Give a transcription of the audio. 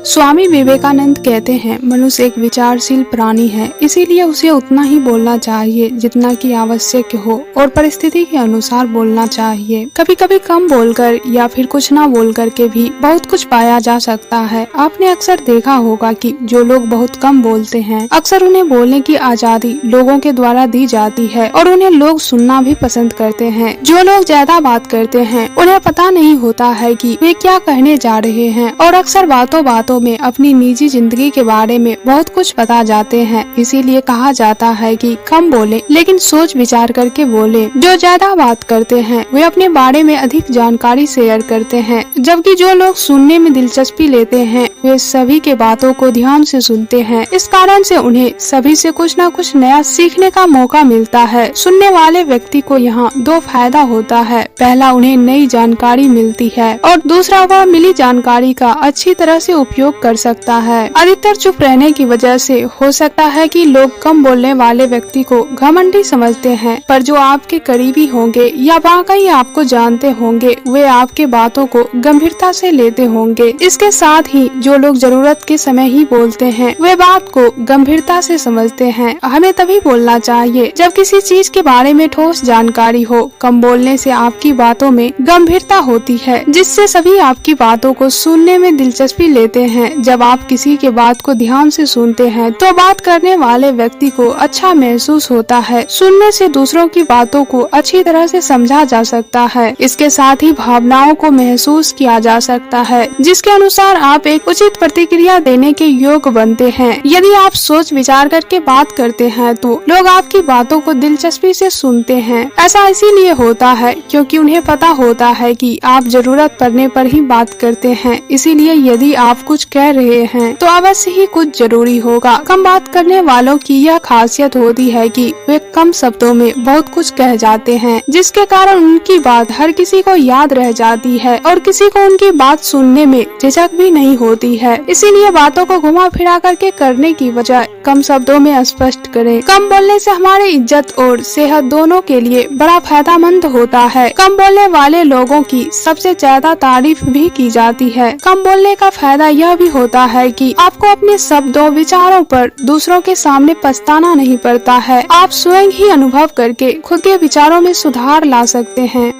स्वामी विवेकानंद कहते हैं, मनुष्य एक विचारशील प्राणी है, इसीलिए उसे उतना ही बोलना चाहिए जितना कि आवश्यक हो और परिस्थिति के अनुसार बोलना चाहिए। कभी कभी कम बोलकर या फिर कुछ ना बोलकर के भी बहुत कुछ पाया जा सकता है। आपने अक्सर देखा होगा कि जो लोग बहुत कम बोलते हैं, अक्सर उन्हें बोलने की आजादी लोगों के द्वारा दी जाती है और उन्हें लोग सुनना भी पसंद करते हैं। जो लोग ज्यादा बात करते हैं, उन्हें पता नहीं होता है कि वे क्या कहने जा रहे हैं और अक्सर बातों बातों में अपनी निजी जिंदगी के बारे में बहुत कुछ बता जाते हैं। इसीलिए कहा जाता है कि कम बोले लेकिन सोच विचार करके बोले। जो ज्यादा बात करते हैं वे अपने बारे में अधिक जानकारी शेयर करते हैं, जबकि जो लोग सुनने में दिलचस्पी लेते हैं वे सभी के बातों को ध्यान से सुनते हैं। इस कारण से उन्हें सभी से कुछ न कुछ नया सीखने का मौका मिलता है। सुनने वाले व्यक्ति को यहाँ दो फायदा होता है। पहला, उन्हें नई जानकारी मिलती है और दूसरा, वह मिली जानकारी का अच्छी तरह से उपयोग कर सकता है। अधिकतर चुप रहने की वजह से हो सकता है कि लोग कम बोलने वाले व्यक्ति को घमंडी समझते हैं, पर जो आपके करीबी होंगे या वाकई आपको जानते होंगे वे आपके बातों को गंभीरता से लेते होंगे। इसके साथ ही जो लोग जरूरत के समय ही बोलते हैं वे बात को गंभीरता से समझते हैं। हमें तभी बोलना चाहिए जब किसी चीज के बारे में ठोस जानकारी हो। कम बोलने से आपकी बातों में गंभीरता होती है, जिससे सभी आपकी बातों को सुनने में दिलचस्पी लेते हैं। जब आप किसी के बात को ध्यान से सुनते हैं तो बात करने वाले व्यक्ति को अच्छा महसूस होता है। सुनने से दूसरों की बातों को अच्छी तरह से समझा जा सकता है। इसके साथ ही भावनाओं को महसूस किया जा सकता है, जिसके अनुसार आप एक उचित प्रतिक्रिया देने के योग्य बनते हैं। यदि आप सोच विचार करके बात करते हैं तो लोग आपकी बातों को दिलचस्पी से सुनते हैं। ऐसा इसीलिए होता है क्योंकि उन्हें पता होता है कि आप जरूरत पड़ने पर ही बात करते हैं। इसीलिए यदि आप कुछ कह रहे हैं तो अवश्य ही कुछ जरूरी होगा। कम बात करने वालों की यह खासियत होती है कि वे कम शब्दों में बहुत कुछ कह जाते हैं, जिसके कारण उनकी बात हर किसी को याद रह जाती है और किसी को उनकी बात सुनने में झिझक भी नहीं होती है। इसीलिए बातों को घुमा फिरा करके करने की बजाय कम शब्दों में स्पष्ट करें। कम बोलने से हमारी इज्जत और सेहत दोनों के लिए बड़ा फायदेमंद होता है। कम बोलने वाले लोगों की सबसे ज्यादा तारीफ भी की जाती है। कम बोलने का फायदा यह भी होता है कि आपको अपने शब्दों विचारों पर दूसरों के सामने पछताना नहीं पड़ता है। आप स्वयं ही अनुभव करके खुद के विचारों में सुधार ला सकते हैं।